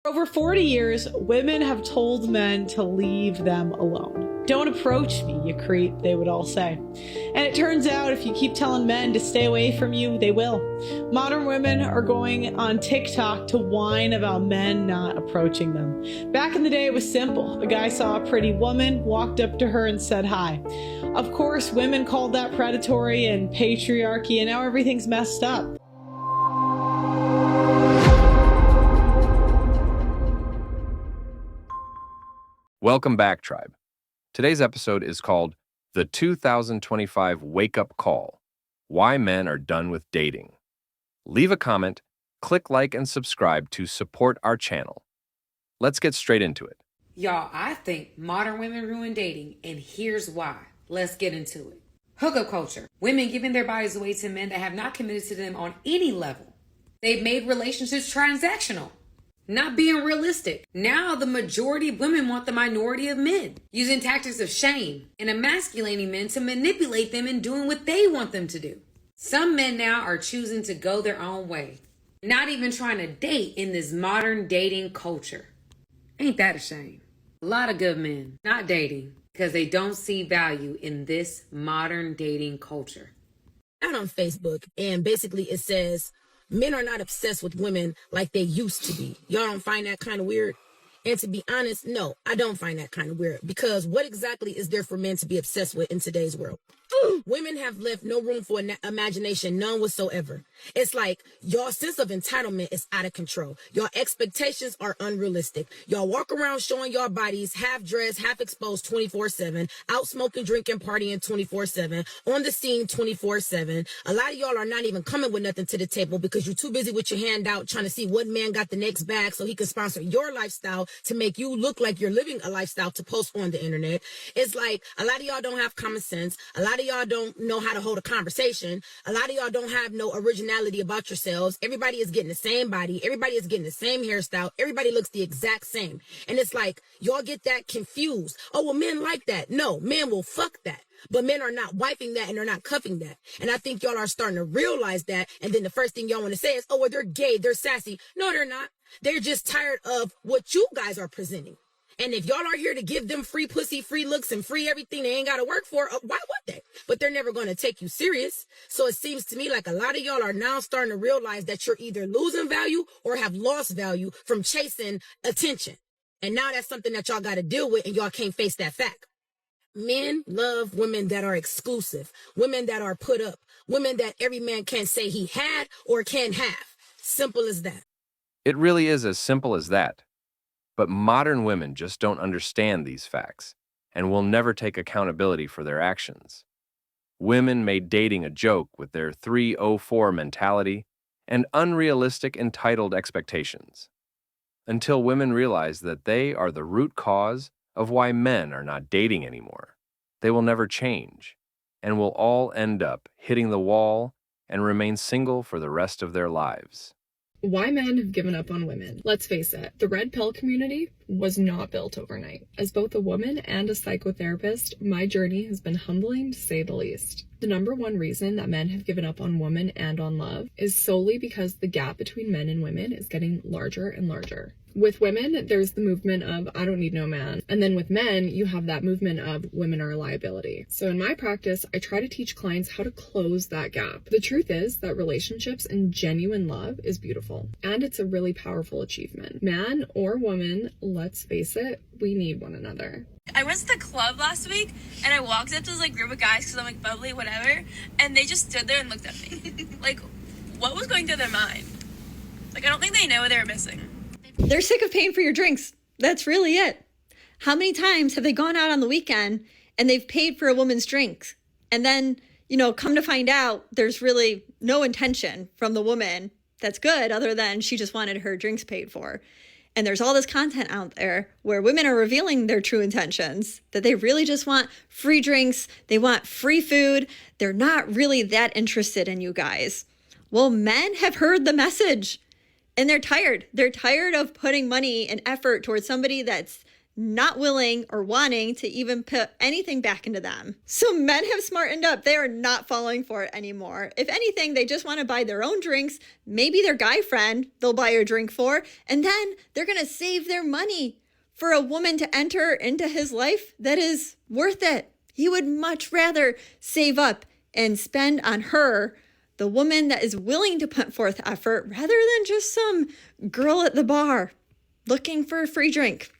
For over 40 years, women have told men to leave them alone. Don't approach me, you creep, they would all say. And it turns out if you keep telling men to stay away from you, they will. Modern women are going on TikTok to whine about men not approaching them. Back in the day, it was simple. A guy saw a pretty woman, walked up to her and said hi. Of course, women called that predatory and patriarchy, and now everything's messed up. Welcome back, Tribe. Today's episode is called The 2025 Wake-Up Call: Why Men Are Done with Dating. Leave a comment, click like, and subscribe to support our channel. Let's get straight into it. Y'all, I think modern women ruin dating, and here's why. Let's get into it. Hookup culture. Women giving their bodies away to men that have not committed to them on any level. They've made relationships transactional. Not being realistic. Now the majority of women want the minority of men, using tactics of shame and emasculating men to manipulate them in doing what they want them to do. Some men now are choosing to go their own way, not even trying to date in this modern dating culture. Ain't that a shame? A lot of good men not dating because they don't see value in this modern dating culture. Out on Facebook, and basically it says, men are not obsessed with women like they used to be. Y'all don't find that kind of weird? And to be honest, no, I don't find that kind of weird, because what exactly is there for men to be obsessed with in today's world? Women have left no room for imagination, none whatsoever. It's like your sense of entitlement is out of control. Your expectations are unrealistic. Y'all walk around showing your bodies half dressed, half exposed 24/7, out smoking, drinking, partying 24/7, on the scene 24/7. A lot of y'all are not even coming with nothing to the table because you're too busy with your hand out trying to see what man got the next bag so he can sponsor your lifestyle to make you look like you're living a lifestyle to post on the internet. It's like a lot of y'all don't have common sense. A lot of y'all don't know how to hold a conversation. A lot of y'all don't have no originality about yourselves. Everybody is getting the same body. Everybody is getting the same hairstyle. Everybody looks the exact same. And it's like y'all get that confused. Oh, well, men like that. No, men will fuck that. But men are not wiping that and they're not cuffing that. And I think y'all are starting to realize that. And then the first thing y'all want to say is, oh, well, they're gay, they're sassy. No, they're not. They're just tired of what you guys are presenting. And if y'all are here to give them free pussy, free looks, and free everything they ain't got to work for, why would they? But they're never going to take you serious. So it seems to me like a lot of y'all are now starting to realize that you're either losing value or have lost value from chasing attention. And now that's something that y'all got to deal with, and y'all can't face that fact. Men love women that are exclusive, women that are put up, women that every man can't say he had or can have. Simple as that. It really is as simple as that. But modern women just don't understand these facts and will never take accountability for their actions. Women made dating a joke with their 304 mentality and unrealistic entitled expectations, until women realize that they are the root cause of why men are not dating anymore. They will never change and will all end up hitting the wall and remain single for the rest of their lives. Why men have given up on women. Let's face it, the red pill community was not built overnight. As both a woman and a psychotherapist, my journey has been humbling to say the least. The number one reason that men have given up on women and on love is solely because the gap between men and women is getting larger and larger. With women, there's the movement of, I don't need no man. And then with men, you have that movement of women are a liability. So in my practice, I try to teach clients how to close that gap. The truth is that relationships and genuine love is beautiful. And it's a really powerful achievement. Man or woman, let's face it, we need one another. I went to the club last week and I walked up to this group of guys because I'm bubbly, whatever, and they just stood there and looked at me. What was going through their mind? I don't think they know what they were missing. They're sick of paying for your drinks. That's really it. How many times have they gone out on the weekend and they've paid for a woman's drinks? And then, come to find out there's really no intention from the woman that's good other than she just wanted her drinks paid for. And there's all this content out there where women are revealing their true intentions, that they really just want free drinks, they want free food, they're not really that interested in you guys. Well, men have heard the message and they're tired. They're tired of putting money and effort towards somebody that's not willing or wanting to even put anything back into them. So men have smartened up. They are not falling for it anymore. If anything, they just want to buy their own drinks, maybe their guy friend they'll buy a drink for, and then they're going to save their money for a woman to enter into his life that is worth it. He would much rather save up and spend on her, the woman that is willing to put forth effort, rather than just some girl at the bar looking for a free drink.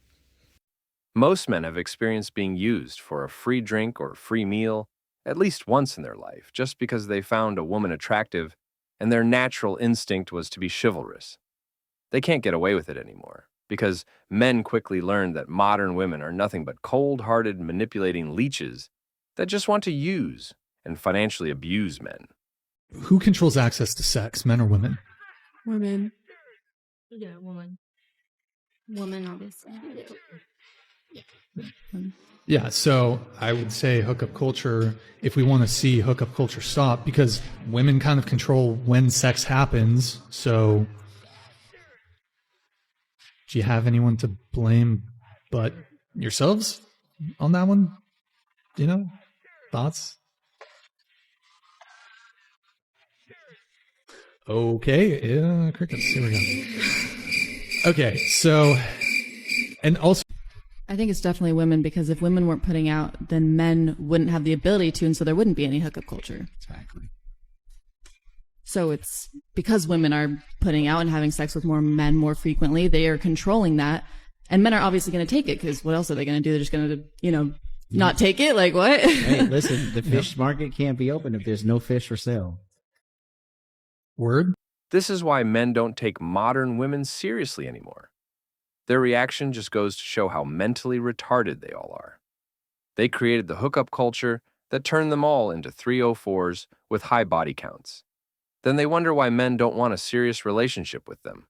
Most men have experienced being used for a free drink or free meal at least once in their life, just because they found a woman attractive and their natural instinct was to be chivalrous. They can't get away with it anymore, because men quickly learned that modern women are nothing but cold-hearted, manipulating leeches that just want to use and financially abuse men. Who controls access to sex, men or women? Women. Yeah, woman. Woman, obviously. Yeah, so I would say hookup culture, if we want to see hookup culture stop, because women kind of control when sex happens. So do you have anyone to blame but yourselves on that one? You know, thoughts? Okay, yeah, crickets, here we go. Okay, so, and also, I think it's definitely women, because if women weren't putting out, then men wouldn't have the ability to, and so there wouldn't be any hookup culture. Exactly. So it's because women are putting out and having sex with more men more frequently, they are controlling that. And men are obviously going to take it, because what else are they going to do? They're just going to, you know, not take it? Like, what? Hey, listen, the fish market can't be open if there's no fish for sale. word? This is why men don't take modern women seriously anymore. Their reaction just goes to show how mentally retarded they all are. They created the hookup culture that turned them all into 304s with high body counts. Then they wonder why men don't want a serious relationship with them.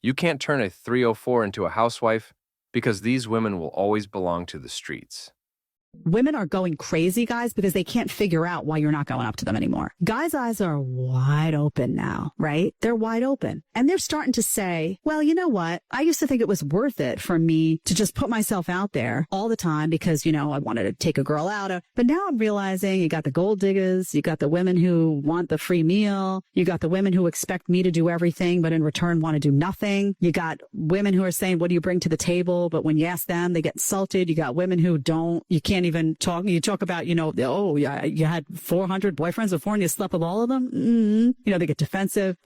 You can't turn a 304 into a housewife because these women will always belong to the streets. Women are going crazy, guys, because they can't figure out why you're not going up to them anymore. Guys' eyes are wide open now, right? They're wide open. And they're starting to say, well, you know what? I used to think it was worth it for me to just put myself out there all the time because, you know, I wanted to take a girl out. But now I'm realizing you got the gold diggers, you got the women who want the free meal, you got the women who expect me to do everything, but in return want to do nothing. You got women who are saying, what do you bring to the table? But when you ask them, they get insulted. You got women who don't, you can't even talk. You talk about, you know, oh, yeah, you had 400 boyfriends before and you slept with all of them. You know, they get defensive.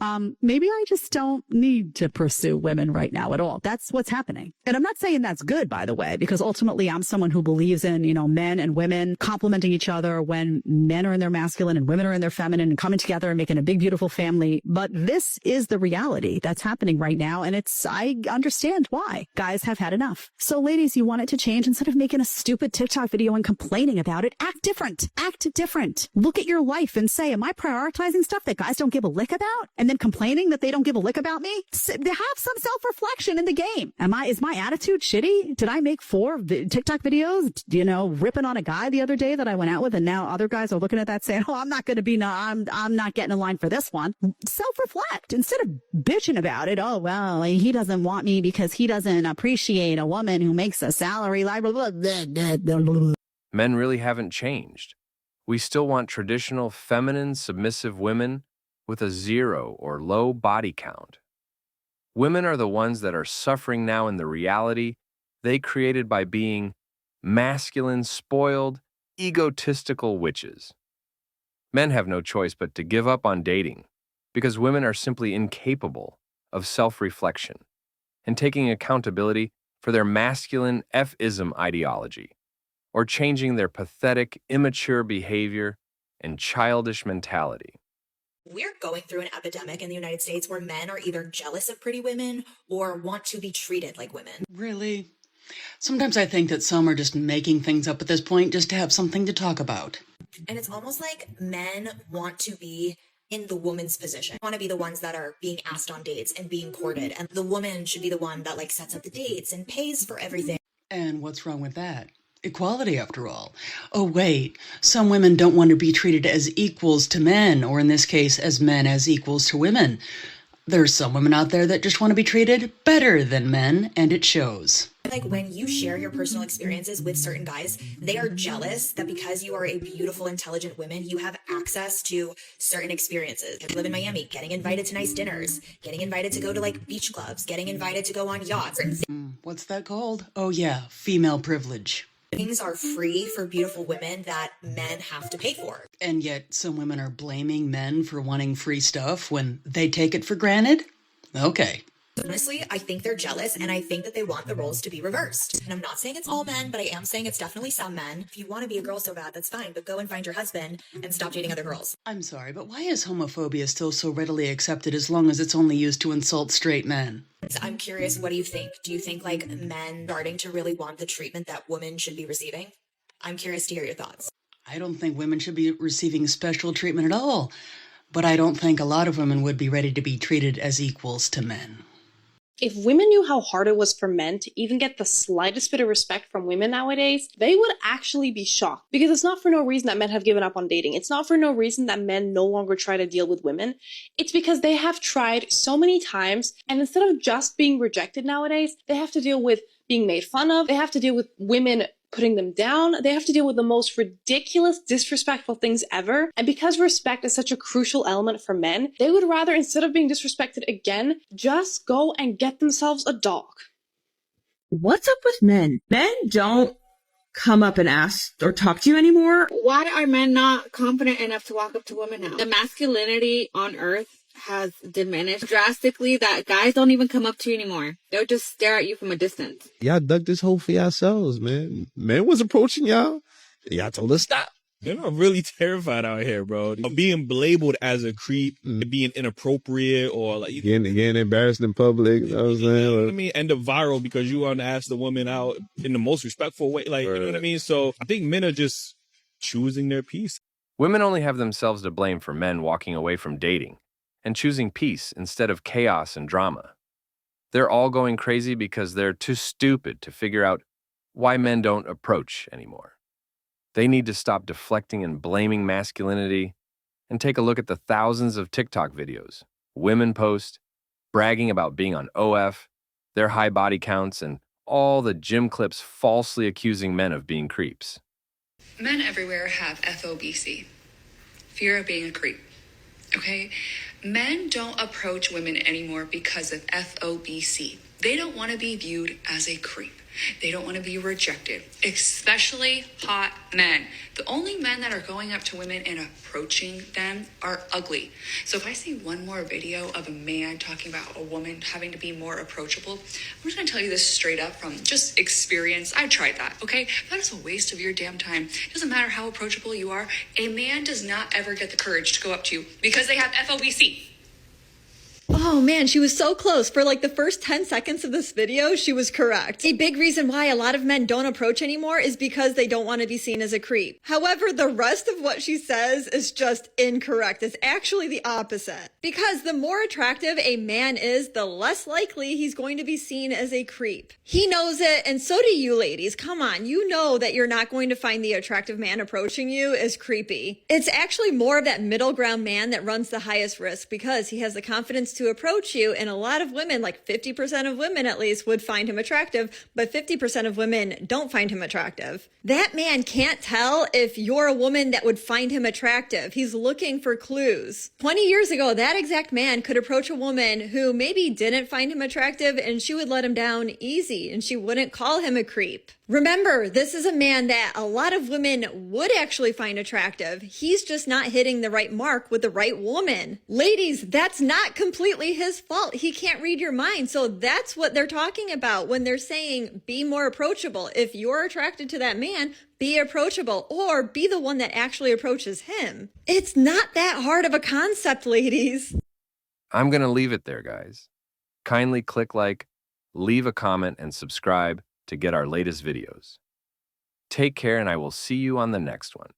Maybe I just don't need to pursue women right now at all. That's what's happening. And I'm not saying that's good, by the way, because ultimately I'm someone who believes in, you know, men and women complementing each other when men are in their masculine and women are in their feminine and coming together and making a big, beautiful family. But this is the reality that's happening right now. And I understand why. Guys have had enough. So ladies, you want it to change. Instead of making a stupid TikTok video and complaining about it, act different. Act different. Look at your life and say, am I prioritizing stuff that guys don't give a lick about? And then complaining that they don't give a lick about me? Have some self-reflection in the game. Is my attitude shitty? Did I make 4 TikTok videos, you know, ripping on a guy the other day that I went out with, and now other guys are looking at that saying, oh, I'm not going to be, I'm not getting in line for this one. Self-reflect instead of bitching about it. Oh, well, he doesn't want me because he doesn't appreciate a woman who makes a salary. Blah, blah, blah, blah. Men really haven't changed. We still want traditional feminine submissive women with a 0 or low body count. Women are the ones that are suffering now in the reality they created by being masculine, spoiled, egotistical witches. Men have no choice but to give up on dating because women are simply incapable of self-reflection and taking accountability for their masculine F-ism ideology, or changing their pathetic, immature behavior and childish mentality. We're going through an epidemic in the United States where men are either jealous of pretty women or want to be treated like women. Really? Sometimes I think that some are just making things up at this point just to have something to talk about. And it's almost like men want to be in the woman's position, want to be the ones that are being asked on dates and being courted. And the woman should be the one that like sets up the dates and pays for everything. And what's wrong with that? Equality, after all. Oh, wait, some women don't want to be treated as equals to men, or in this case, as men as equals to women. There's some women out there that just want to be treated better than men, and it shows. Like when you share your personal experiences with certain guys, they are jealous that because you are a beautiful, intelligent woman, you have access to certain experiences. I live in Miami, getting invited to nice dinners, getting invited to go to like beach clubs, getting invited to go on yachts. What's that called? Oh yeah, female privilege. Things are free for beautiful women that men have to pay for. And yet some women are blaming men for wanting free stuff when they take it for granted? Okay. Honestly, I think they're jealous and I think that they want the roles to be reversed. And I'm not saying it's all men, but I am saying it's definitely some men. If you want to be a girl so bad, that's fine, but go and find your husband and stop dating other girls. I'm sorry, but why is homophobia still so readily accepted as long as it's only used to insult straight men? I'm curious, what do you think? Do you think like men starting to really want the treatment that women should be receiving? I'm curious to hear your thoughts. I don't think women should be receiving special treatment at all, but I don't think a lot of women would be ready to be treated as equals to men. If women knew how hard it was for men to even get the slightest bit of respect from women nowadays, they would actually be shocked. Because it's not for no reason that men have given up on dating. It's not for no reason that men no longer try to deal with women. It's because they have tried so many times, and instead of just being rejected nowadays, they have to deal with being made fun of. They have to deal with women putting them down. They have to deal with the most ridiculous, disrespectful things ever. And because respect is such a crucial element for men, they would rather, instead of being disrespected again, just go and get themselves a dog. What's up with men? Men don't come up and ask or talk to you anymore. Why are men not confident enough to walk up to women now? The masculinity on earth has diminished drastically that guys don't even come up to you anymore. They'll just stare at you from a distance. Y'all dug this hole for yourselves, man. Man was approaching y'all. Y'all told us stop. Men are really terrified out here, bro. Of being labeled as a creep, being inappropriate, or like getting embarrassed in public. You know what I'm saying? You know what I mean? End up viral because you want to ask the woman out in the most respectful way. Like, you know what I mean? So I think men are just choosing their peace. Women only have themselves to blame for men walking away from dating and choosing peace instead of chaos and drama. They're all going crazy because they're too stupid to figure out why men don't approach anymore. They need to stop deflecting and blaming masculinity and take a look at the thousands of TikTok videos women post, bragging about being on OF, their high body counts, and all the gym clips falsely accusing men of being creeps. Men everywhere have FOBC, fear of being a creep. Okay? Men don't approach women anymore because of FOBC. They don't want to be viewed as a creep. They don't want to be rejected, especially hot men. The only men that are going up to women and approaching them are ugly. So if I see one more video of a man talking about a woman having to be more approachable, I'm just going to tell you this straight up from just experience. I tried that, okay? That is a waste of your damn time. It doesn't matter how approachable you are. A man does not ever get the courage to go up to you because they have FOBC. Oh man, she was so close. For like the first 10 seconds of this video, she was correct. A big reason why a lot of men don't approach anymore is because they don't want to be seen as a creep. However, the rest of what she says is just incorrect. It's actually the opposite. Because the more attractive a man is, the less likely he's going to be seen as a creep. He knows it, and so do you ladies. Come on, you know that you're not going to find the attractive man approaching you as creepy. It's actually more of that middle ground man that runs the highest risk because he has the confidence to approach you, and a lot of women, like 50% of women at least, would find him attractive, but 50% of women don't find him attractive. That man can't tell if you're a woman that would find him attractive. He's looking for clues. 20 years ago, that exact man could approach a woman who maybe didn't find him attractive, and she would let him down easy, and she wouldn't call him a creep. Remember, this is a man that a lot of women would actually find attractive. He's just not hitting the right mark with the right woman. Ladies, that's not completely his fault. He can't read your mind. So that's what they're talking about when they're saying be more approachable. If you're attracted to that man, be approachable or be the one that actually approaches him. It's not that hard of a concept, ladies. I'm going to leave it there, guys. Kindly click like, leave a comment, and subscribe to get our latest videos. Take care, and I will see you on the next one.